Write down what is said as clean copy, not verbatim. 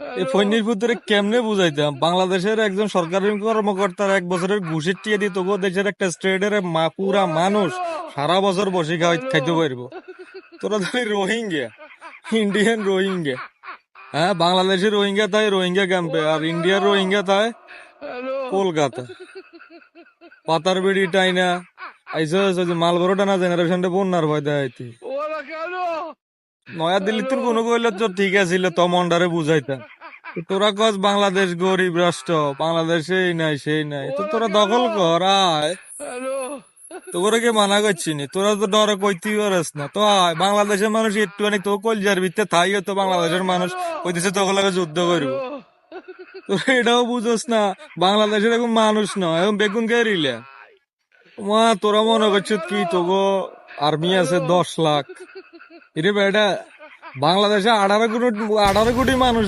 এই ফৈনির ভিতরে কেমনে বুঝাইতাম বাংলাদেশের একজন সরকারি কর্মকর্তার 1 বছরের ঘুষের টিয়া দিয়ে তবুও দেশের একটা স্টেটের পুরা মানুষ সারা বছর বসে খাইতে পারবো। তোরা তো রোহিঙ্গা, ইন্ডিয়ান রোহিঙ্গা। হ্যাঁ, বাংলাদেশের রোহিঙ্গা তাই রোহিঙ্গা ক্যাম্পে, আর ইন্ডিয়ার রোহিঙ্গা তাই কলকাতা। পাতার বিড়ি টাইনা আইসো যে মালবড় টানা জেনারেশনটা বন্যার ভয় দেখাইতে। নয়া দিল্লিতে কোনো কইলে তো ঠিক আছিল, তো মন্ডারে বুঝাইতাম। তো তোরা কস বাংলাদেশ গরিব রাষ্ট্র, বাংলাদেশে এই নাই সেই নাই, তো তোরা দখল কর আয়। তোরা কে মানা করছি নি, তোরা তো ডরে কইতেই পারস না, তো আয়। বাংলাদেশের মানুষ একটুখানি তো কলজার ভিতরে থাই, তো বাংলাদেশের মানুষ কইতেছে তোকে লাগে যুদ্ধ করবো। তোরা এটাও বুঝোস না বাংলাদেশের এখন মানুষ নয়, এখন বেগুন গেরিলে মা। তোরা মনে করছিস কি তোগো আর্মি আছে 10 লাখ? এরে বেটা, বাংলাদেশে 18 কোটি মানুষ।